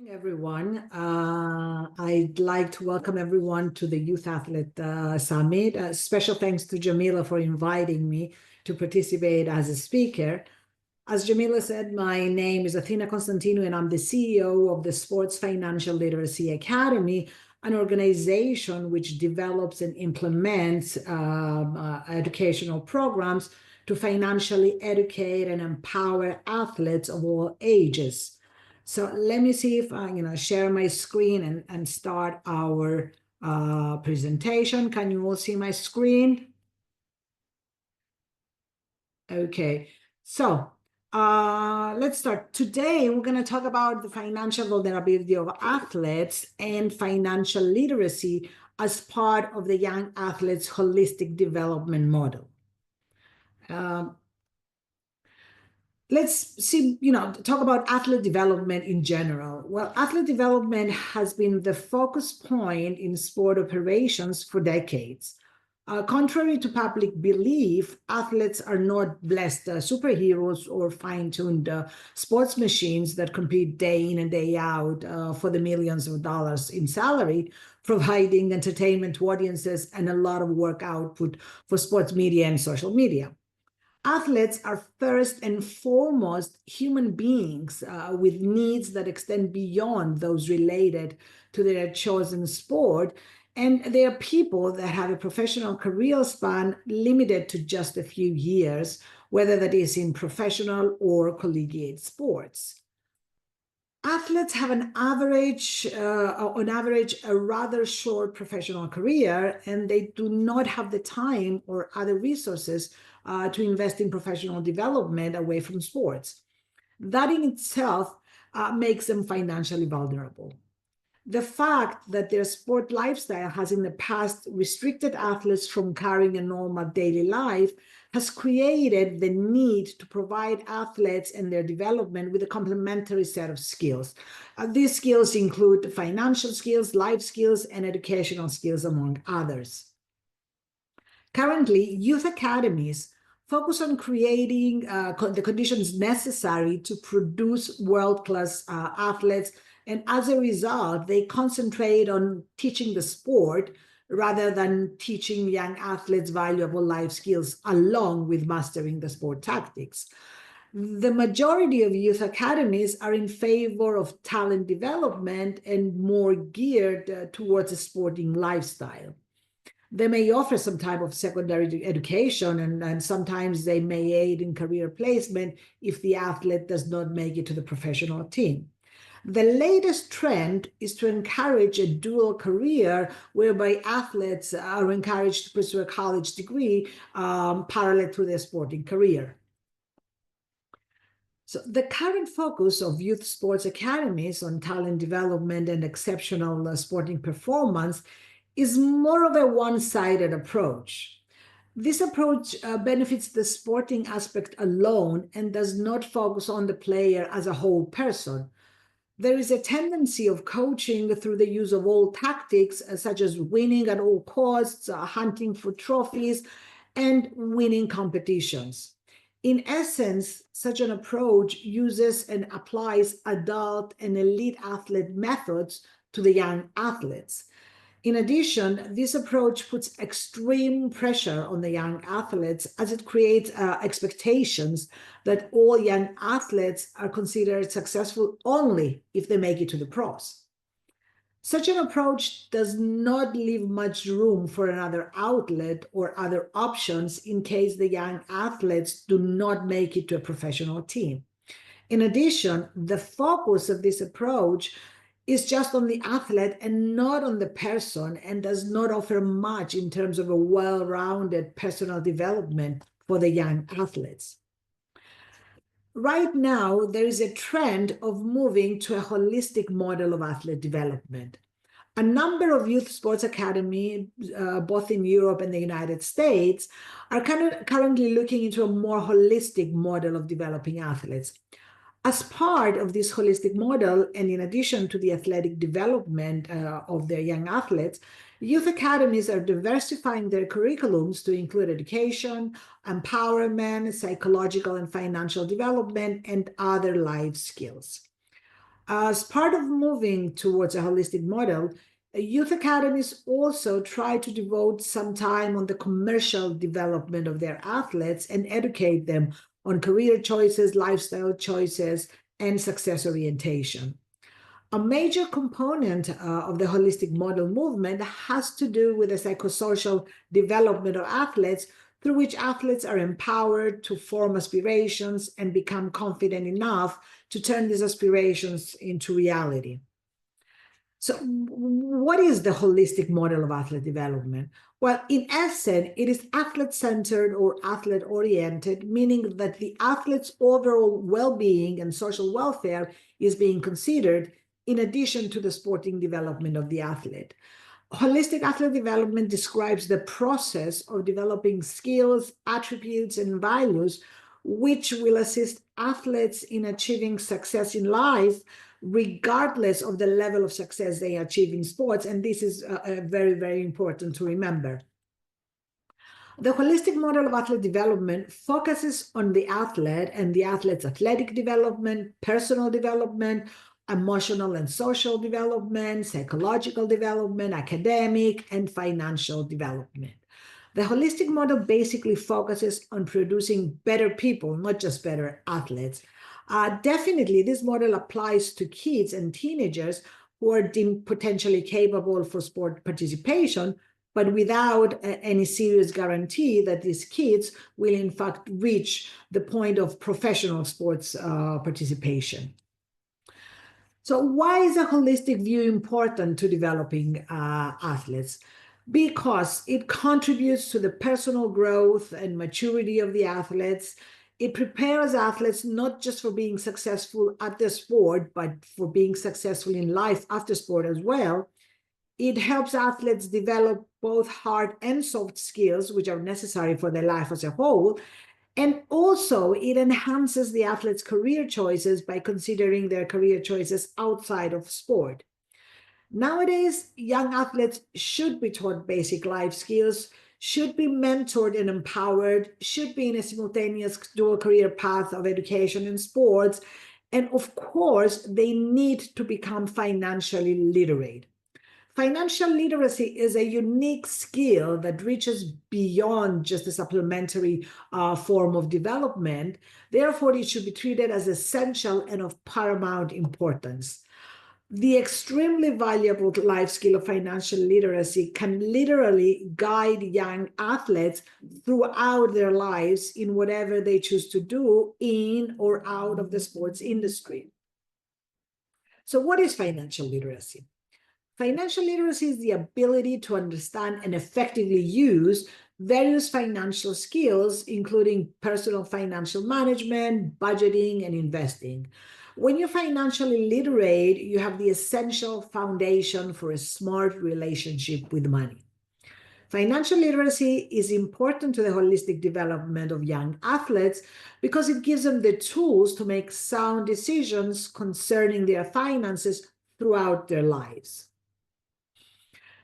Everyone. I'd like to welcome everyone to the Youth Athlete Summit. Special thanks to Jamila for inviting me to participate as a speaker. As Jamila said, my name is Athena Constantino, and I'm the CEO of the Sports Financial Literacy Academy, an organization which develops and implements educational programs to financially educate and empower athletes of all ages. So let me see if I share my screen and start our presentation. Can you all see my screen? Okay, so let's start. Today, we're going to talk about the financial vulnerability of athletes and financial literacy as part of the young athletes' holistic development model. Let's see, talk about athlete development in general. Well, athlete development has been the focus point in sport operations for decades. Contrary to public belief, athletes are not blessed superheroes or fine-tuned sports machines that compete day in and day out for the millions of dollars in salary, providing entertainment to audiences and a lot of work output for sports media and social media. Athletes are first and foremost human beings with needs that extend beyond those related to their chosen sport. And they are people that have a professional career span limited to just a few years, whether that is in professional or collegiate sports. Athletes have on average, a rather short professional career, and they do not have the time or other resources to invest in professional development away from sports. That in itself makes them financially vulnerable. The fact that their sport lifestyle has in the past restricted athletes from carrying a normal daily life has created the need to provide athletes and their development with a complementary set of skills. These skills include financial skills, life skills, and educational skills, among others. Currently, youth academies focus on creating the conditions necessary to produce world-class athletes, and as a result, they concentrate on teaching the sport rather than teaching young athletes valuable life skills along with mastering the sport tactics. The majority of youth academies are in favor of talent development and more geared towards a sporting lifestyle. They may offer some type of secondary education, and sometimes they may aid in career placement if the athlete does not make it to the professional team. The latest trend is to encourage a dual career whereby athletes are encouraged to pursue a college degree parallel to their sporting career. So the current focus of youth sports academies on talent development and exceptional sporting performance is more of a one-sided approach. This approach benefits the sporting aspect alone and does not focus on the player as a whole person. There is a tendency of coaching through the use of old tactics, such as winning at all costs, hunting for trophies, and winning competitions. In essence, such an approach uses and applies adult and elite athlete methods to the young athletes. In addition, this approach puts extreme pressure on the young athletes as it creates expectations that all young athletes are considered successful only if they make it to the pros. Such an approach does not leave much room for another outlet or other options in case the young athletes do not make it to a professional team. In addition, the focus of this approach is just on the athlete and not on the person, and does not offer much in terms of a well-rounded personal development for the young athletes. Right now, there is a trend of moving to a holistic model of athlete development. A number of youth sports academies, both in Europe and the United States, are currently looking into a more holistic model of developing athletes. As part of this holistic model, and in addition to the athletic development of their young athletes, youth academies are diversifying their curriculums to include education, empowerment, psychological and financial development, and other life skills. As part of moving towards a holistic model, youth academies also try to devote some time on the commercial development of their athletes and educate them on career choices, lifestyle choices, and success orientation. A major component of the holistic model movement has to do with the psychosocial development of athletes, through which athletes are empowered to form aspirations and become confident enough to turn these aspirations into reality. So, what is the holistic model of athlete development? Well, in essence, it is athlete centered or athlete oriented, meaning that the athlete's overall well being and social welfare is being considered in addition to the sporting development of the athlete. Holistic athlete development describes the process of developing skills, attributes, and values which will assist athletes in achieving success in life, regardless of the level of success they achieve in sports. And this is very, very important to remember. The holistic model of athlete development focuses on the athlete and the athlete's athletic development, personal development, emotional and social development, psychological development, academic, and financial development. The holistic model basically focuses on producing better people, not just better athletes. Definitely, this model applies to kids and teenagers who are deemed potentially capable for sport participation, but without any serious guarantee that these kids will in fact reach the point of professional sports participation. So why is a holistic view important to developing athletes? Because it contributes to the personal growth and maturity of the athletes. It prepares athletes not just for being successful at the sport, but for being successful in life after sport as well. It helps athletes develop both hard and soft skills, which are necessary for their life as a whole. And also, it enhances the athlete's career choices by considering their career choices outside of sport. Nowadays, young athletes should be taught basic life skills, should be mentored and empowered, should be in a simultaneous dual career path of education and sports. And of course, they need to become financially literate. Financial literacy is a unique skill that reaches beyond just a supplementary form of development. Therefore, it should be treated as essential and of paramount importance. The extremely valuable life skill of financial literacy can literally guide young athletes throughout their lives in whatever they choose to do in or out of the sports industry. So, what is financial literacy? Financial literacy is the ability to understand and effectively use various financial skills, including personal financial management, budgeting, and investing. When you're financially literate, you have the essential foundation for a smart relationship with money. Financial literacy is important to the holistic development of young athletes because it gives them the tools to make sound decisions concerning their finances throughout their lives.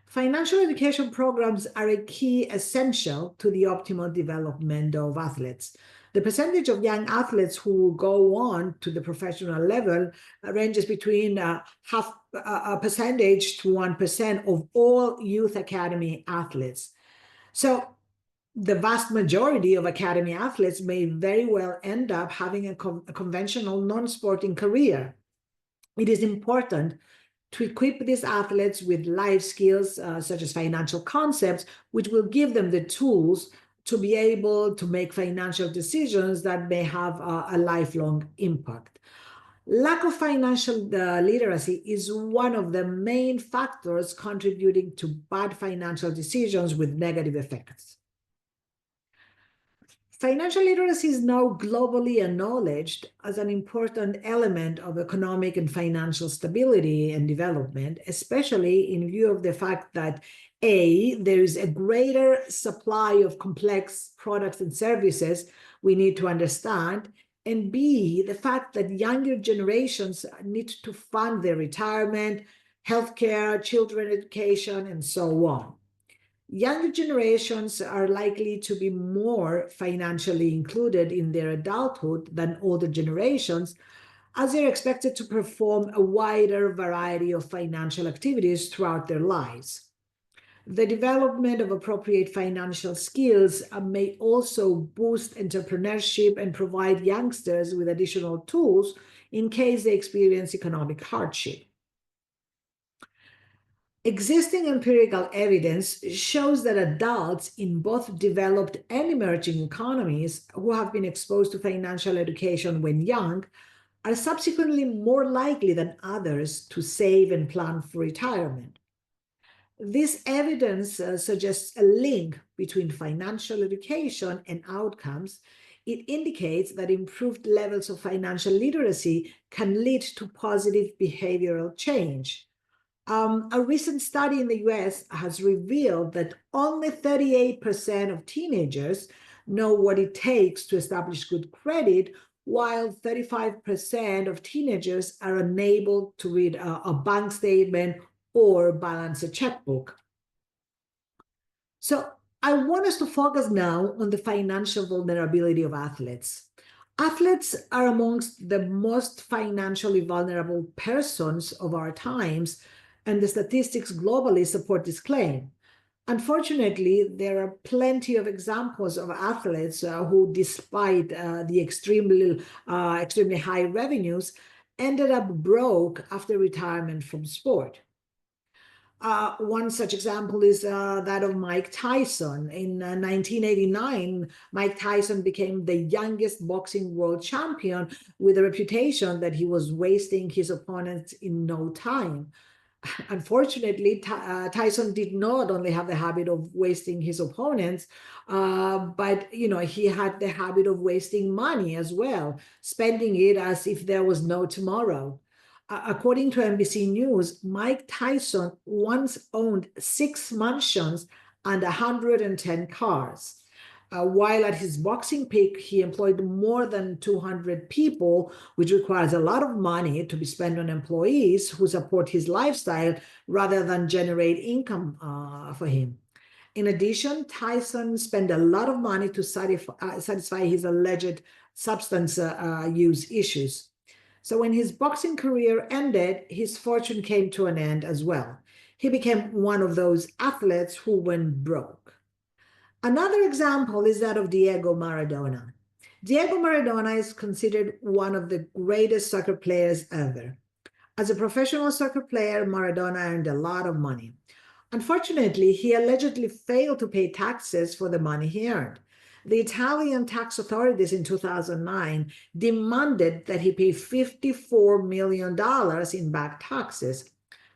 Financial education programs are a key essential to the optimal development of athletes. The percentage of young athletes who go on to the professional level ranges between half a percentage to 1% of all youth academy athletes. So the vast majority of academy athletes may very well end up having a conventional non-sporting career. It is important to equip these athletes with life skills such as financial concepts, which will give them the tools to be able to make financial decisions that may have a lifelong impact. Lack of financial literacy is one of the main factors contributing to bad financial decisions with negative effects. Financial literacy is now globally acknowledged as an important element of economic and financial stability and development, especially in view of the fact that A, there is a greater supply of complex products and services we need to understand, and B, the fact that younger generations need to fund their retirement, healthcare, children education, and so on. Younger generations are likely to be more financially included in their adulthood than older generations, as they're expected to perform a wider variety of financial activities throughout their lives. The development of appropriate financial skills may also boost entrepreneurship and provide youngsters with additional tools in case they experience economic hardship. Existing empirical evidence shows that adults in both developed and emerging economies who have been exposed to financial education when young are subsequently more likely than others to save and plan for retirement. This evidence suggests a link between financial education and outcomes. It indicates that improved levels of financial literacy can lead to positive behavioral change. A recent study in the US has revealed that only 38% of teenagers know what it takes to establish good credit, while 35% of teenagers are unable to read a bank statement or balance a checkbook. So I want us to focus now on the financial vulnerability of athletes. Athletes are amongst the most financially vulnerable persons of our times, and the statistics globally support this claim. Unfortunately, there are plenty of examples of athletes who, despite the extremely high revenues, ended up broke after retirement from sport. One such example is that of Mike Tyson. In 1989, Mike Tyson became the youngest boxing world champion with a reputation that he was wasting his opponents in no time. Unfortunately, Tyson did not only have the habit of wasting his opponents, but he had the habit of wasting money as well, spending it as if there was no tomorrow. According to NBC News, Mike Tyson once owned 6 mansions and 110 cars. While at his boxing peak, he employed more than 200 people, which requires a lot of money to be spent on employees who support his lifestyle rather than generate income for him. In addition, Tyson spent a lot of money to satisfy his alleged substance use issues. So when his boxing career ended, his fortune came to an end as well. He became one of those athletes who went broke. Another example is that of Diego Maradona. Diego Maradona is considered one of the greatest soccer players ever. As a professional soccer player, Maradona earned a lot of money. Unfortunately, he allegedly failed to pay taxes for the money he earned. The Italian tax authorities in 2009 demanded that he pay $54 million in back taxes.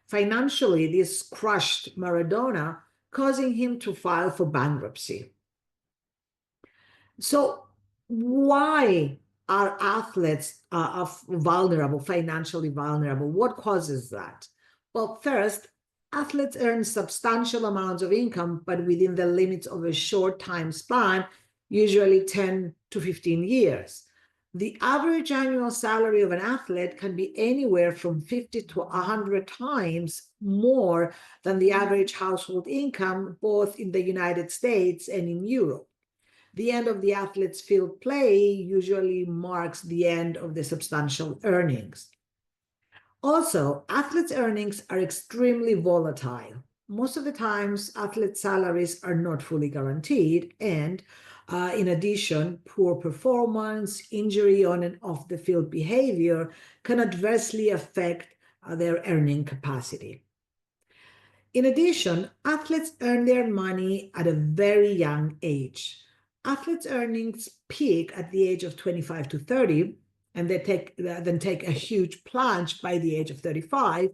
Financially, this crushed Maradona, causing him to file for bankruptcy. So why are athletes vulnerable, financially vulnerable? What causes that? Well, first, athletes earn substantial amounts of income, but within the limits of a short time span, usually 10 to 15 years. The average annual salary of an athlete can be anywhere from 50 to 100 times more than the average household income, both in the United States and in Europe. The end of the athlete's field play usually marks the end of the substantial earnings. Also, athletes' earnings are extremely volatile. Most of the times, athletes' salaries are not fully guaranteed, and in addition, poor performance, injury on and off the field behavior can adversely affect their earning capacity. In addition, athletes earn their money at a very young age. Athletes' earnings peak at the age of 25 to 30, and they then take a huge plunge by the age of 35,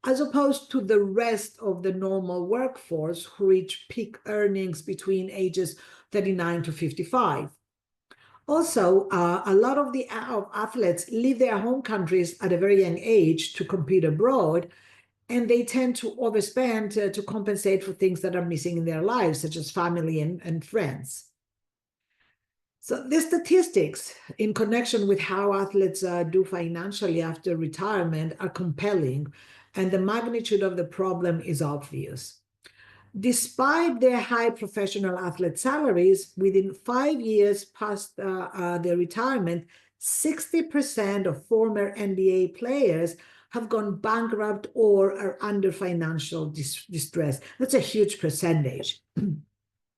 as opposed to the rest of the normal workforce who reach peak earnings between ages 39 to 55. Also, a lot of the athletes leave their home countries at a very young age to compete abroad, and they tend to overspend to compensate for things that are missing in their lives, such as family and friends. So the statistics in connection with how athletes do financially after retirement are compelling, and the magnitude of the problem is obvious. Despite their high professional athlete salaries, within 5 years past their retirement, 60% of former NBA players have gone bankrupt or are under financial distress. That's a huge percentage.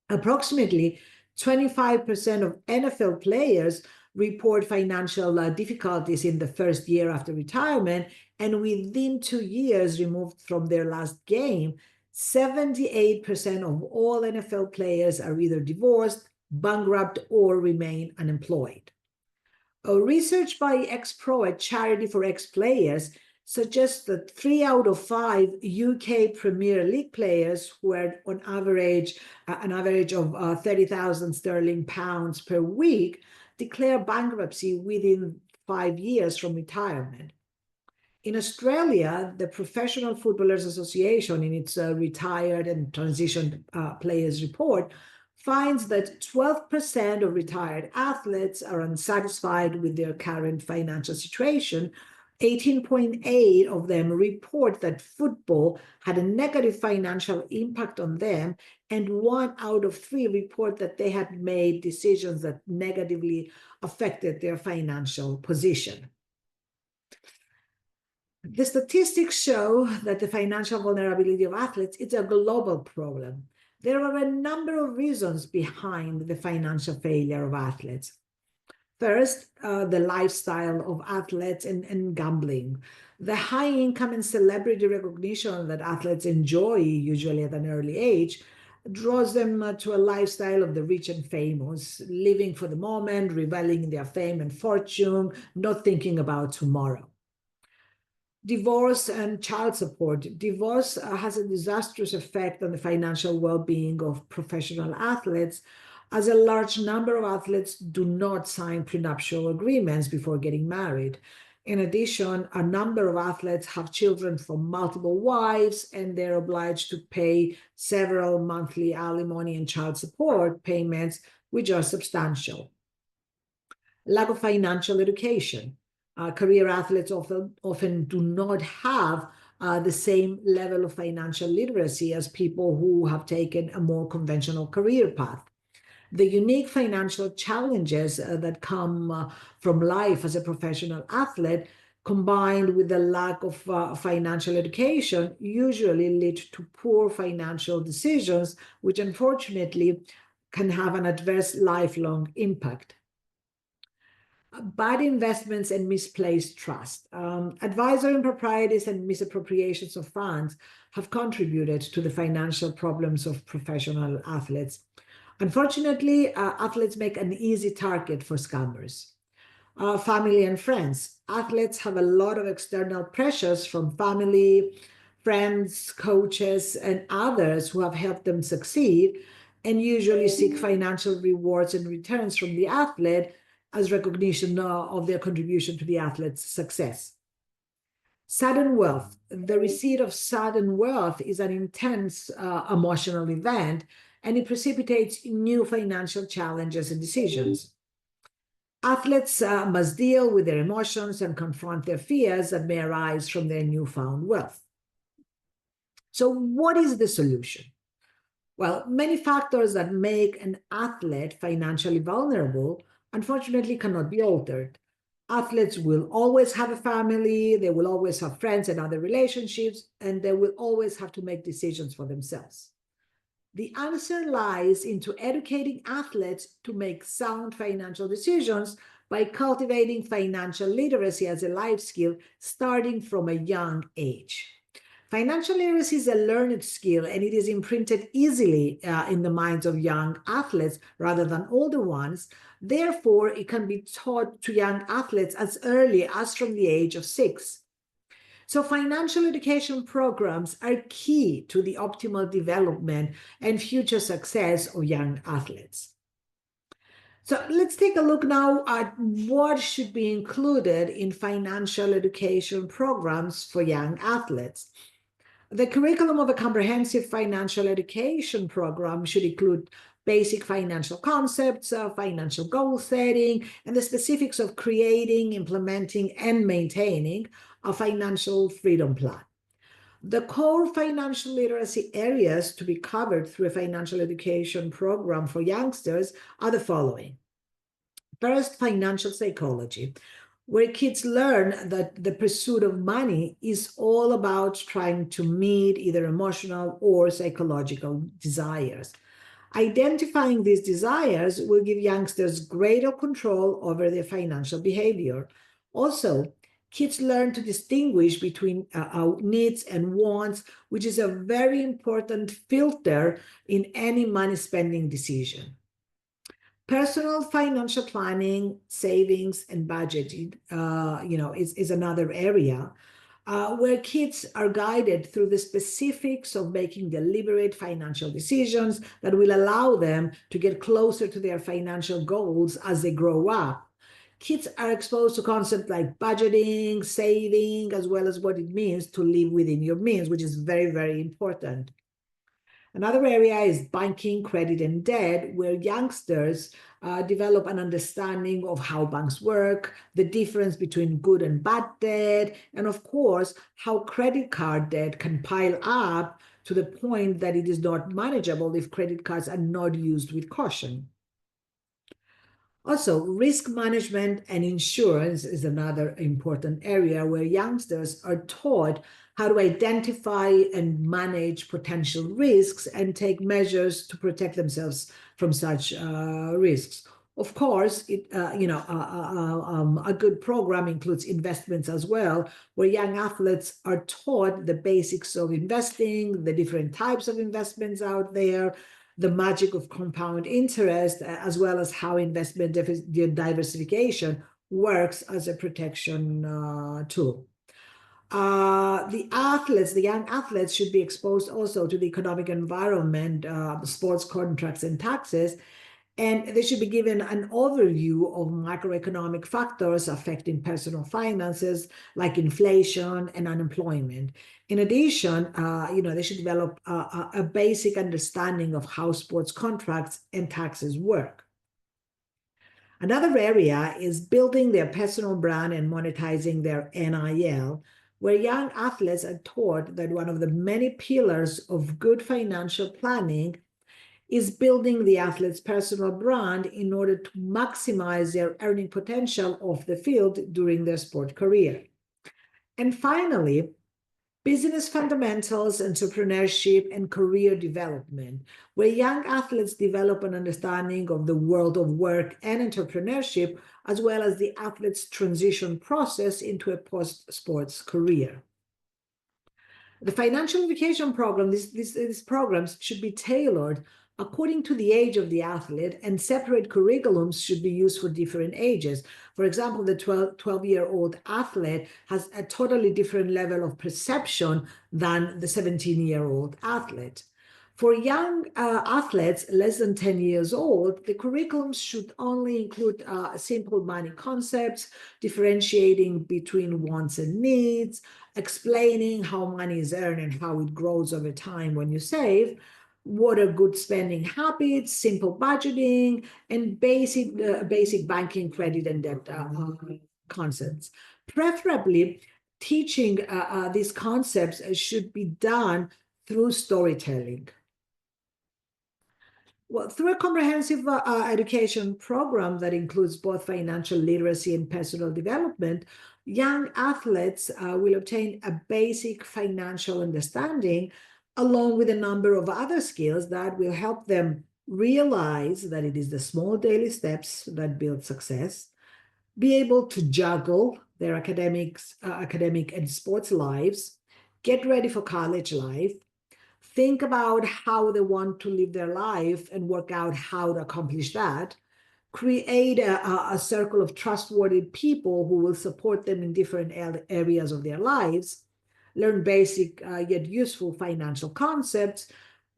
Approximately 25% of NFL players report financial difficulties in the first year after retirement, and within 2 years removed from their last game, 78% of all NFL players are either divorced, bankrupt, or remain unemployed. Research by Ex-Pro, a charity for ex-players, suggests that 3 out of 5 UK Premier League players who earn on average an average of 30,000 sterling pounds per week declare bankruptcy within 5 years from retirement. In Australia, the Professional Footballers Association, in its Retired and Transitioned Players Report, finds that 12% of retired athletes are unsatisfied with their current financial situation. 18.8 of them report that football had a negative financial impact on them, and 1 out of 3 report that they had made decisions that negatively affected their financial position. The statistics show that the financial vulnerability of athletes is a global problem. There are a number of reasons behind the financial failure of athletes. First, the lifestyle of athletes and gambling. The high income and celebrity recognition that athletes enjoy, usually at an early age, draws them to a lifestyle of the rich and famous, living for the moment, reveling in their fame and fortune, not thinking about tomorrow. Divorce and child support. Divorce has a disastrous effect on the financial well-being of professional athletes, as a large number of athletes do not sign prenuptial agreements before getting married. In addition, a number of athletes have children from multiple wives, and they're obliged to pay several monthly alimony and child support payments, which are substantial. Lack of financial education. Career athletes often do not have the same level of financial literacy as people who have taken a more conventional career path. The unique financial challenges that come from life as a professional athlete, combined with the lack of financial education, usually lead to poor financial decisions, which unfortunately can have an adverse lifelong impact. Bad investments and misplaced trust. Advisor improprieties and misappropriations of funds have contributed to the financial problems of professional athletes. Unfortunately, athletes make an easy target for scammers. Family and friends. Athletes have a lot of external pressures from family, friends, coaches, and others who have helped them succeed, and usually seek financial rewards and returns from the athlete as recognition of their contribution to the athlete's success. Sudden wealth. The receipt of sudden wealth is an intense emotional event, and it precipitates new financial challenges and decisions. Athletes must deal with their emotions and confront their fears that may arise from their newfound wealth. So, what is the solution? Well, many factors that make an athlete financially vulnerable unfortunately cannot be altered. Athletes will always have a family, they will always have friends and other relationships, and they will always have to make decisions for themselves. The answer lies into educating athletes to make sound financial decisions by cultivating financial literacy as a life skill starting from a young age. Financial literacy is a learned skill, and it is imprinted easily in the minds of young athletes rather than older ones. Therefore, it can be taught to young athletes as early as from the age of 6. So financial education programs are key to the optimal development and future success of young athletes. So let's take a look now at what should be included in financial education programs for young athletes. The curriculum of a comprehensive financial education program should include basic financial concepts, financial goal setting, and the specifics of creating, implementing, and maintaining a financial freedom plan. The core financial literacy areas to be covered through a financial education program for youngsters are the following: First, financial psychology, where kids learn that the pursuit of money is all about trying to meet either emotional or psychological desires. Identifying these desires will give youngsters greater control over their financial behavior. Also, kids learn to distinguish between needs and wants, which is a very important filter in any money spending decision. Personal financial planning, savings, and budgeting, is another area where kids are guided through the specifics of making deliberate financial decisions that will allow them to get closer to their financial goals as they grow up. Kids are exposed to concepts like budgeting, saving, as well as what it means to live within your means, which is very, very important. Another area is banking, credit, and debt, where youngsters develop an understanding of how banks work, the difference between good and bad debt, and of course, how credit card debt can pile up to the point that it is not manageable if credit cards are not used with caution. Also, risk management and insurance is another important area where youngsters are taught how to identify and manage potential risks and take measures to protect themselves from such risks. Of course, a good program includes investments as well, where young athletes are taught the basics of investing, the different types of investments out there, the magic of compound interest, as well as how investment diversification works as a protection tool. The young athletes should be exposed also to the economic environment, sports contracts and taxes, and they should be given an overview of macroeconomic factors affecting personal finances, like inflation and unemployment. In addition, they should develop a basic understanding of how sports contracts and taxes work. Another area is building their personal brand and monetizing their NIL, where young athletes are taught that one of the many pillars of good financial planning is building the athlete's personal brand in order to maximize their earning potential off the field during their sport career. And finally, business fundamentals, entrepreneurship, and career development, where young athletes develop an understanding of the world of work and entrepreneurship, as well as the athlete's transition process into a post-sports career. The financial education program, these programs should be tailored according to the age of the athlete, and separate curriculums should be used for different ages. For example, the 12-year-old athlete has a totally different level of perception than the 17-year-old athlete. For young athletes less than 10 years old, the curriculum should only include simple money concepts, differentiating between wants and needs, explaining how money is earned and how it grows over time when you save, what are good spending habits, simple budgeting, and basic banking, credit, and debt concepts. Preferably, teaching these concepts should be done through storytelling. Well, through a comprehensive education program that includes both financial literacy and personal development, young athletes will obtain a basic financial understanding along with a number of other skills that will help them realize that it is the small daily steps that build success, be able to juggle their academic and sports lives, get ready for college life, think about how they want to live their life and work out how to accomplish that, create a circle of trustworthy people who will support them in different areas of their lives, learn basic yet useful financial concepts,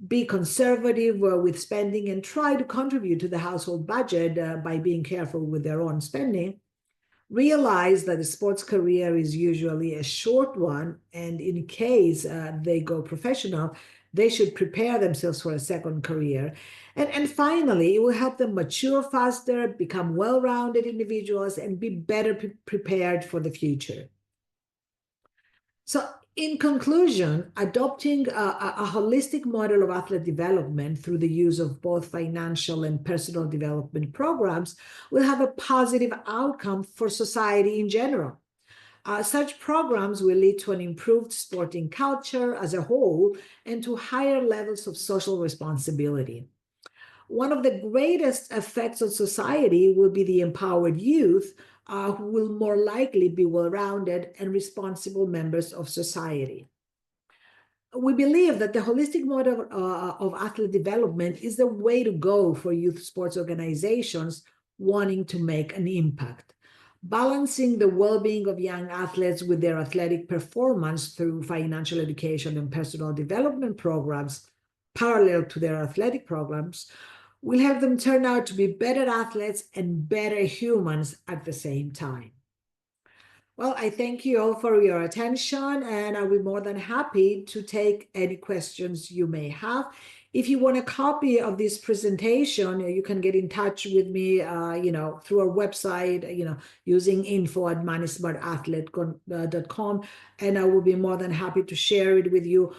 be conservative with spending, and try to contribute to the household budget by being careful with their own spending. Realize that a sports career is usually a short one, and in case they go professional, they should prepare themselves for a second career. And finally, it will help them mature faster, become well-rounded individuals, and be better prepared for the future. So In conclusion, adopting a holistic model of athlete development through the use of both financial and personal development programs will have a positive outcome for society in general. Such programs will lead to an improved sporting culture as a whole and to higher levels of social responsibility. One of the greatest effects on society will be the empowered youth, who will more likely be well rounded and responsible members of society. We believe that the holistic model of athlete development is the way to go for youth sports organizations wanting to make an impact. Balancing the well being of young athletes with their athletic performance through financial education and personal development programs parallel to their athletic programs will help them turn out to be better athletes and better humans at the same time. Well, I thank you all for your attention, and I'll be more than happy to take any questions you may have. If you want a copy of this presentation, you can get in touch with me, through our website, using info@moneysmartathlete.com, and I will be more than happy to share it with you.